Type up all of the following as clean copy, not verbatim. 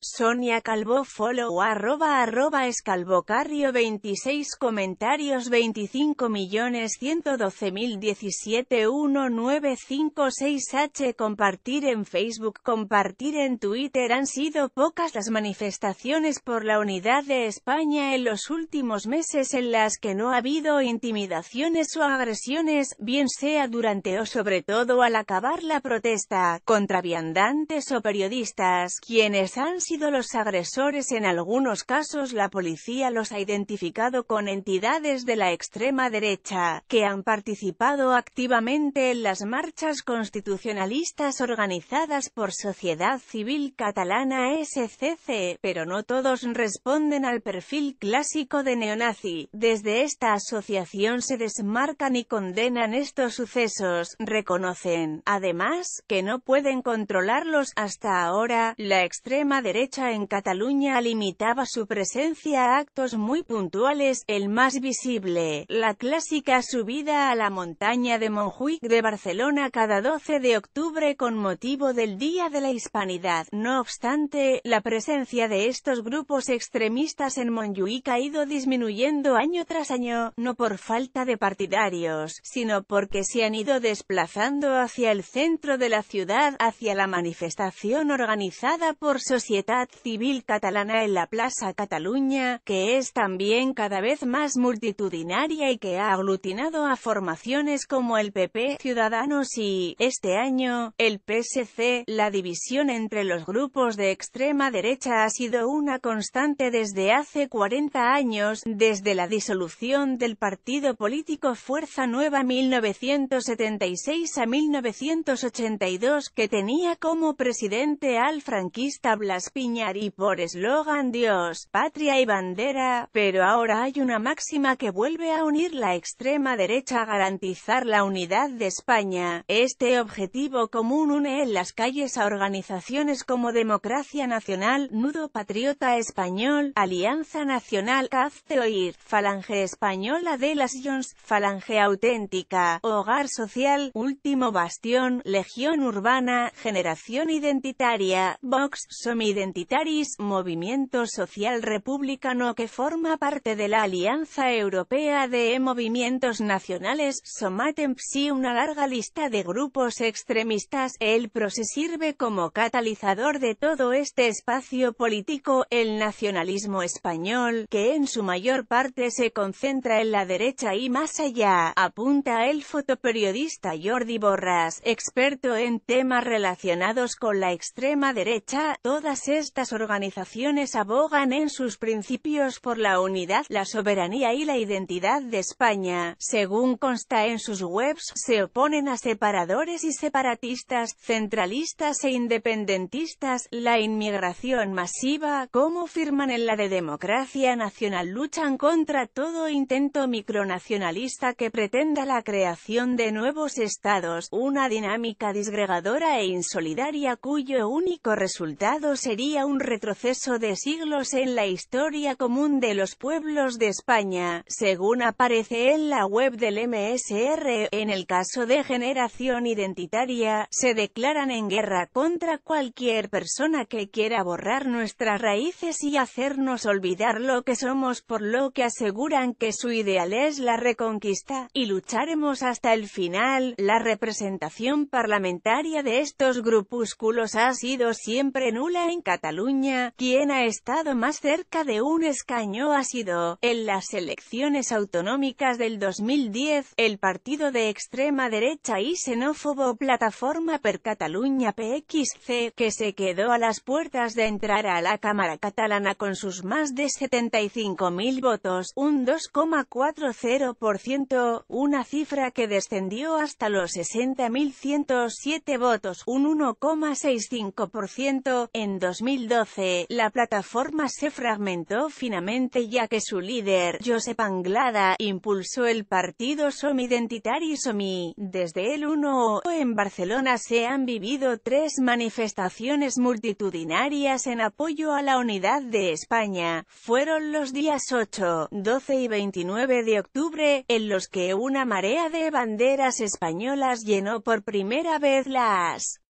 Sonia Calvo follow @escalvocarrio 26 comentarios 25.112.017 compartir en Facebook, compartir en Twitter. Han sido pocas las manifestaciones por la unidad de España en los últimos meses en las que no ha habido intimidaciones o agresiones, bien sea durante o sobre todo al acabar la protesta, contra viandantes o periodistas, quienes han sido los agresores. En algunos casos la policía los ha identificado con entidades de la extrema derecha, que han participado activamente en las marchas constitucionalistas organizadas por Sociedad Civil Catalana SCC, pero no todos responden al perfil clásico de neonazi. Desde esta asociación se desmarcan y condenan estos sucesos, reconocen, además, que no pueden controlarlos. Hasta ahora, la extrema derecha en Cataluña limitaba su presencia a actos muy puntuales, el más visible, la clásica subida a la montaña de Montjuïc de Barcelona cada 12 de octubre con motivo del Día de la Hispanidad. No obstante, la presencia de estos grupos extremistas en Montjuïc ha ido disminuyendo año tras año, no por falta de partidarios, sino porque se han ido desplazando hacia el centro de la ciudad, hacia la manifestación organizada por Sociedad Civil Catalana en la Plaça Catalunya, que es también cada vez más multitudinaria y que ha aglutinado a formaciones como el PP, Ciudadanos y, este año, el PSC. La división entre los grupos de extrema derecha ha sido una constante desde hace 40 años, desde la disolución del partido político Fuerza Nueva 1976 a 1982, que tenía como presidente al franquista Blas Piñar y por eslogan Dios, Patria y Bandera, pero ahora hay una máxima que vuelve a unir la extrema derecha: garantizar la unidad de España. Este objetivo común une en las calles a organizaciones como Democracia Nacional, Nudo Patriota Español, Alianza Nacional, Hazte Oír, Falange Española de las Jones, Falange Auténtica, Hogar Social, Último Bastión, Legión Urbana, Generación Identitaria, Vox, Som Identitaris, Movimiento Social Republicano, que forma parte de la Alianza Europea de Movimientos Nacionales, Somatemps, y una larga lista de grupos extremistas. El PRO se sirve como catalizador de todo este espacio político. El nacionalismo español, que en su mayor parte se concentra en la derecha y más allá, apunta el fotoperiodista Jordi Borràs, experto en temas relacionados con la extrema derecha. Todas estas organizaciones abogan en sus principios por la unidad, la soberanía y la identidad de España. Según consta en sus webs, se oponen a separadores y separatistas, centralistas e independentistas, la inmigración masiva, como firman en la de Democracia Nacional. Luchan contra todo intento micronacionalista que pretenda la creación de nuevos estados, una dinámica disgregadora e insolidaria cuyo único resultado sería un retroceso de siglos en la historia común de los pueblos de España, según aparece en la web del MSR. En el caso de Generación Identitaria, se declaran en guerra contra cualquier persona que quiera borrar nuestras raíces y hacernos olvidar lo que somos, por lo que aseguran que su ideal es la reconquista, y lucharemos hasta el final. La representación parlamentaria de estos grupúsculos ha sido siempre nula en Cataluña. Quien ha estado más cerca de un escaño ha sido, en las elecciones autonómicas del 2010, el partido de extrema derecha y xenófobo Plataforma per Catalunya PXC, que se quedó a las puertas de entrar a la Cámara catalana con sus más de 75.000 votos, un 2,40%, una cifra que descendió hasta los 60.107 votos, un 1,65%. En 2012, la plataforma se fragmentó finamente ya que su líder, Josep Anglada, impulsó el partido Som Identitaris Somi. Desde el 1 en Barcelona se han vivido 3 manifestaciones multitudinarias en apoyo a la unidad de España. Fueron los días 8, 12 y 29 de octubre, en los que una marea de banderas españolas llenó por primera vez las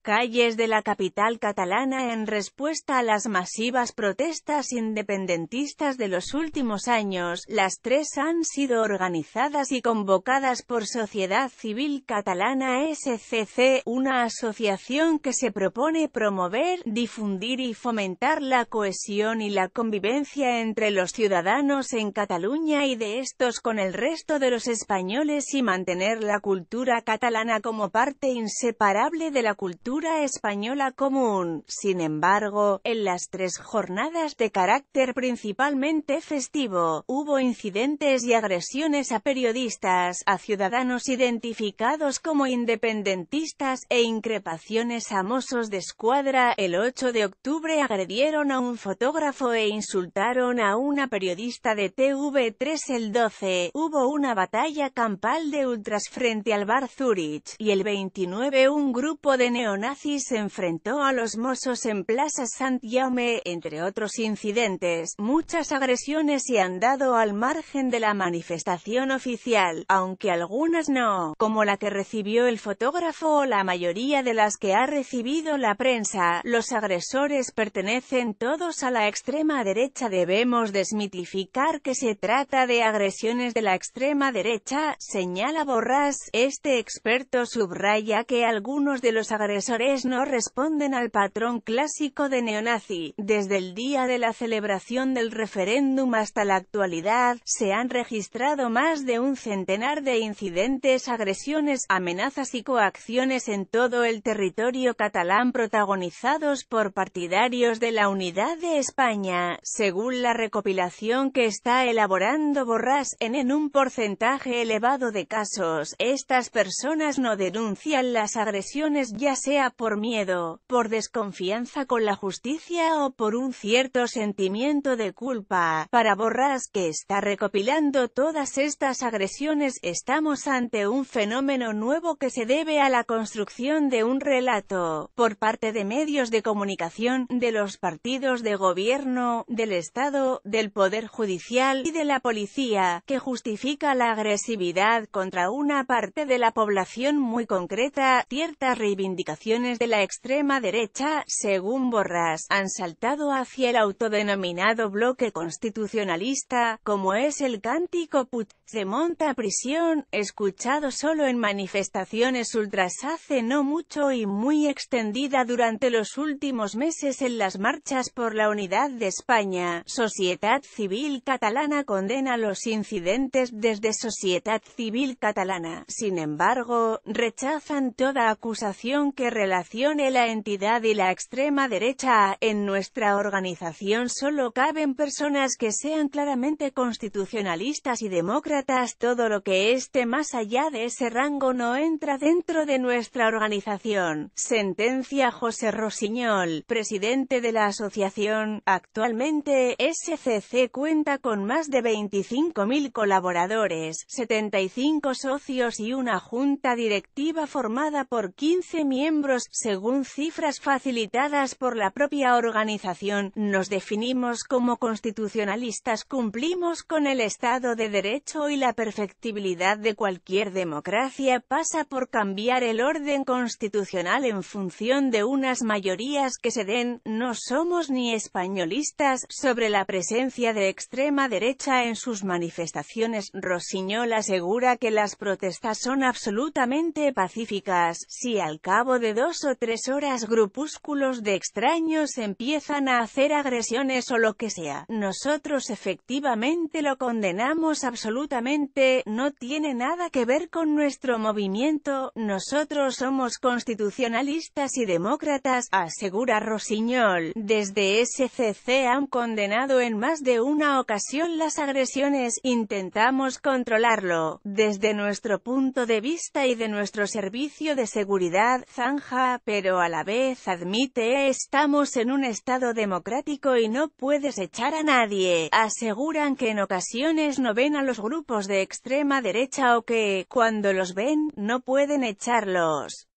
calles de la capital catalana en respuesta a las masivas protestas independentistas de los últimos años. Las tres han sido organizadas y convocadas por Sociedad Civil Catalana SCC, una asociación que se propone promover, difundir y fomentar la cohesión y la convivencia entre los ciudadanos en Cataluña y de estos con el resto de los españoles y mantener la cultura catalana como parte inseparable de la cultura española común. Sin embargo, en las tres jornadas de carácter principalmente festivo, hubo incidentes y agresiones a periodistas, a ciudadanos identificados como independentistas e increpaciones a Mossos d'Esquadra. El 8 de octubre agredieron a un fotógrafo e insultaron a una periodista de TV3. El 12, hubo una batalla campal de ultras frente al bar Zurich, y el 29 un grupo de neonazis se enfrentó a los Mossos en Plaza Sant Jaume, entre otros incidentes. Muchas agresiones se han dado al margen de la manifestación oficial, aunque algunas no, como la que recibió el fotógrafo o la mayoría de las que ha recibido la prensa. Los agresores pertenecen todos a la extrema derecha. Debemos desmitificar que se trata de agresiones de la extrema derecha, señala Borràs. Este experto subraya que algunos de los agresores no responden al patrón clásico de neonazi. Desde el día de la celebración del referéndum hasta la actualidad, se han registrado más de un centenar de incidentes, agresiones, amenazas y coacciones en todo el territorio catalán protagonizados por partidarios de la unidad de España. Según la recopilación que está elaborando Borràs, en un porcentaje elevado de casos, estas personas no denuncian las agresiones, ya sea por miedo, por desconfianza con la justicia o por un cierto sentimiento de culpa. Para Borràs, que está recopilando todas estas agresiones, estamos ante un fenómeno nuevo que se debe a la construcción de un relato, por parte de medios de comunicación, de los partidos de gobierno, del Estado, del Poder Judicial y de la policía, que justifica la agresividad contra una parte de la población muy concreta. Ciertas reivindicaciones de la extrema derecha, según Borràs, han saltado hacia el autodenominado bloque constitucionalista, como es el cántico Puigdemont a prisión, escuchado solo en manifestaciones ultras hace no mucho y muy extendida durante los últimos meses en las marchas por la unidad de España. Sociedad Civil Catalana condena los incidentes. Desde Sociedad Civil Catalana, sin embargo, rechazan toda acusación que relacione la entidad y la extrema derecha. En nuestra organización solo caben personas que sean claramente constitucionalistas y demócratas. Todo lo que esté más allá de ese rango no entra dentro de nuestra organización, sentencia José Rosiñol, presidente de la asociación. Actualmente, SCC cuenta con más de 25.000 colaboradores, 75 socios y una junta directiva formada por 15 miembros, según cifras facilitadas por la propia organización. Nos definimos como constitucionalistas, cumplimos con el Estado de Derecho y la perfectibilidad de cualquier democracia pasa por cambiar el orden constitucional en función de unas mayorías que se den. No somos ni españolistas. Sobre la presencia de extrema derecha en sus manifestaciones, Rosiñol asegura que las protestas son absolutamente pacíficas. Si al cabo de 2 o 3 horas grupúsculos de extraños empiezan a hacer agresiones o lo que sea, nosotros efectivamente lo condenamos absolutamente. No tiene nada que ver con nuestro movimiento. Nosotros somos constitucionalistas y demócratas, asegura Rosiñol. Desde SCC han condenado en más de una ocasión las agresiones. Intentamos controlarlo desde nuestro punto de vista y de nuestro servicio de seguridad, zanja, pero a la vez admite: estamos en un estado democrático y no puedes echar a nadie. Aseguran que en ocasiones no ven a los grupos de extrema derecha o que, cuando los ven, no pueden echarlos.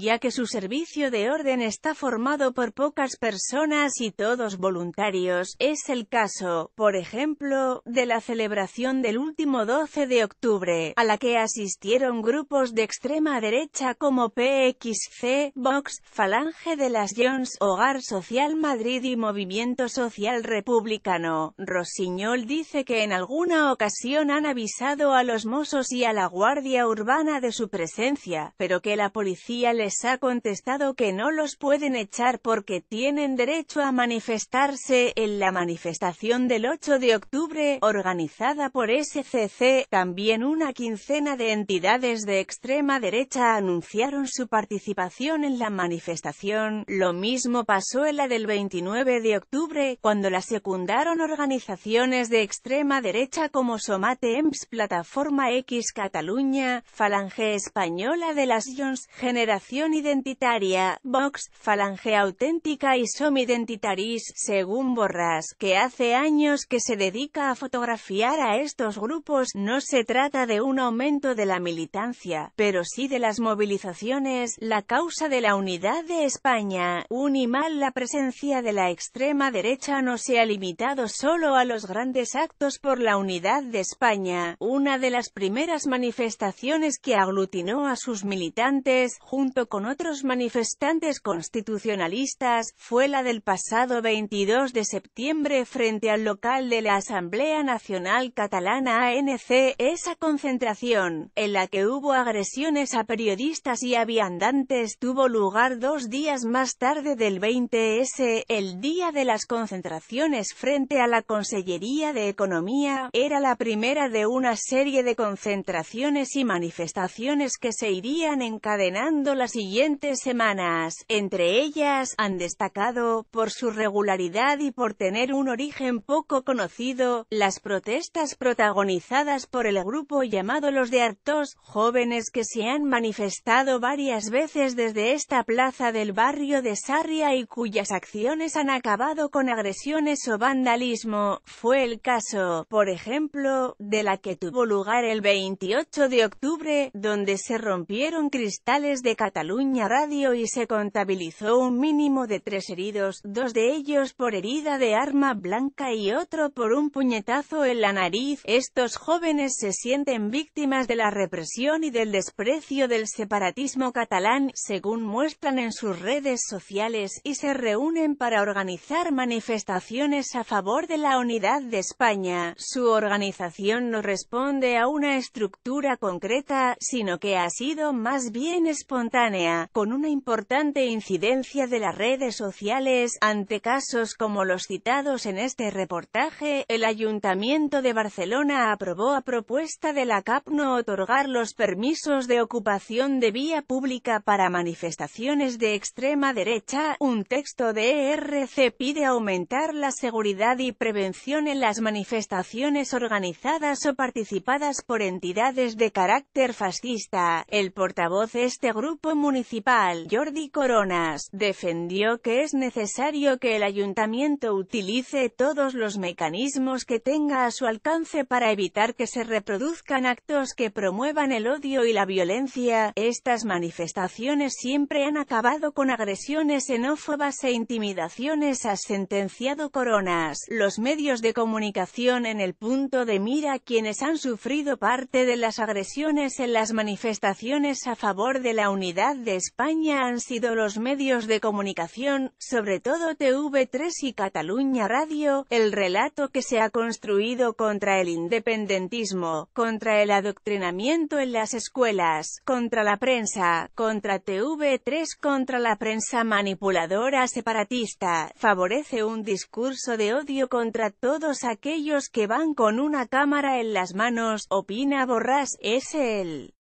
ya que su servicio de orden está formado por pocas personas y todos voluntarios. Es el caso, por ejemplo, de la celebración del último 12 de octubre, a la que asistieron grupos de extrema derecha como PXC, Vox, Falange de las Jones, Hogar Social Madrid y Movimiento Social Republicano. Rossinyol dice que en alguna ocasión han avisado a los Mossos y a la Guardia Urbana de su presencia, pero que la policía les ha contestado que no los pueden echar porque tienen derecho a manifestarse. En la manifestación del 8 de octubre, organizada por SCC, también una quincena de entidades de extrema derecha anunciaron su participación en la manifestación. Lo mismo pasó en la del 29 de octubre, cuando la secundaron organizaciones de extrema derecha como Somate Emps, Plataforma X Cataluña, Falange Española de las Jones, Generación Identitaria, Vox, Falange Auténtica y Som Identitaris, según Borràs, que hace años que se dedica a fotografiar a estos grupos. No se trata de un aumento de la militancia, pero sí de las movilizaciones. La causa de la unidad de España, la presencia de la extrema derecha no se ha limitado solo a los grandes actos por la unidad de España. Una de las primeras manifestaciones que aglutinó a sus militantes, junto con otros manifestantes constitucionalistas, fue la del pasado 22 de septiembre frente al local de la Asamblea Nacional Catalana ANC. Esa concentración, en la que hubo agresiones a periodistas y a viandantes, tuvo lugar 2 días más tarde del 20S, el día de las concentraciones frente a la Consellería de Economía. Era la primera de una serie de concentraciones y manifestaciones que se irían encadenando las siguientes semanas. Entre ellas, han destacado, por su regularidad y por tener un origen poco conocido, las protestas protagonizadas por el grupo llamado Los de Artós, jóvenes que se han manifestado varias veces desde esta plaza del barrio de Sarria y cuyas acciones han acabado con agresiones o vandalismo. Fue el caso, por ejemplo, de la que tuvo lugar el 28 de octubre, donde se rompieron cristales de Cataluña Radio y se contabilizó un mínimo de 3 heridos, 2 de ellos por herida de arma blanca y otro por un puñetazo en la nariz. Estos jóvenes se sienten víctimas de la represión y del desprecio del separatismo catalán, según muestran en sus redes sociales, y se reúnen para organizar manifestaciones a favor de la unidad de España. Su organización no responde a una estructura concreta, sino que ha sido más bien espontánea, con una importante incidencia de las redes sociales. Ante casos como los citados en este reportaje, el Ayuntamiento de Barcelona aprobó a propuesta de la CAP no otorgar los permisos de ocupación de vía pública para manifestaciones de extrema derecha. Un texto de ERC pide aumentar la seguridad y prevención en las manifestaciones organizadas o participadas por entidades de carácter fascista. El portavoz de este grupo municipal, Jordi Coronas, defendió que es necesario que el ayuntamiento utilice todos los mecanismos que tenga a su alcance para evitar que se reproduzcan actos que promuevan el odio y la violencia. Estas manifestaciones siempre han acabado con agresiones xenófobas e intimidaciones, ha sentenciado Coronas. Los medios de comunicación en el punto de mira. Quienes han sufrido parte de las agresiones en las manifestaciones a favor de la unidad de España han sido los medios de comunicación, sobre todo TV3 y Cataluña Radio. El relato que se ha construido contra el independentismo, contra el adoctrinamiento en las escuelas, contra la prensa, contra TV3, contra la prensa manipuladora separatista, favorece un discurso de odio contra todos aquellos que van con una cámara en las manos, opina Borràs. Es el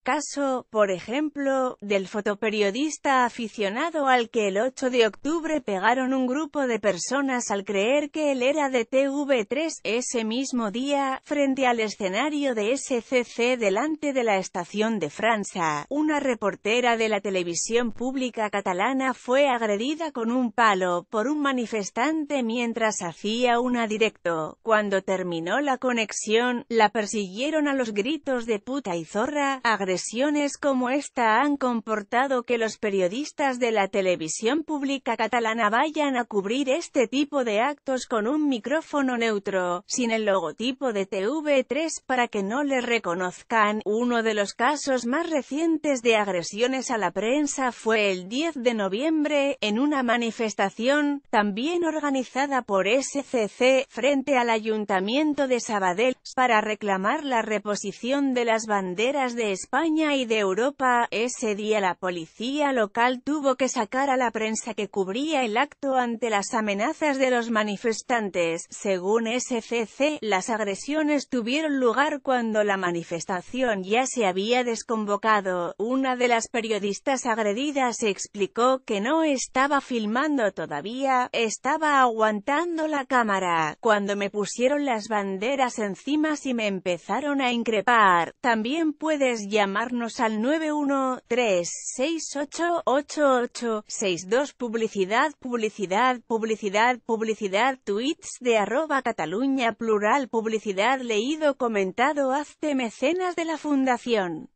caso, por ejemplo, del fotoperiodista aficionado al que el 8 de octubre pegaron un grupo de personas al creer que él era de TV3. Ese mismo día, frente al escenario de SCC delante de la estación de França, una reportera de la televisión pública catalana fue agredida con un palo por un manifestante mientras hacía una directo. Cuando terminó la conexión, la persiguieron a los gritos de puta y zorra, agrediendo agresiones como esta han comportado que los periodistas de la televisión pública catalana vayan a cubrir este tipo de actos con un micrófono neutro, sin el logotipo de TV3 para que no les reconozcan. Uno de los casos más recientes de agresiones a la prensa fue el 10 de noviembre, en una manifestación, también organizada por SCC, frente al Ayuntamiento de Sabadell, para reclamar la reposición de las banderas de España y de Europa. Ese día la policía local tuvo que sacar a la prensa que cubría el acto ante las amenazas de los manifestantes. Según SCC, las agresiones tuvieron lugar cuando la manifestación ya se había desconvocado. Una de las periodistas agredidas explicó que no estaba filmando todavía, estaba aguantando la cámara, cuando me pusieron las banderas encima y me empezaron a increpar. También puedes llamarnos al 913688862. Publicidad, publicidad, publicidad, publicidad. Tweets de @Cataluña Plural. Publicidad leído, comentado. Hazte mecenas de la Fundación.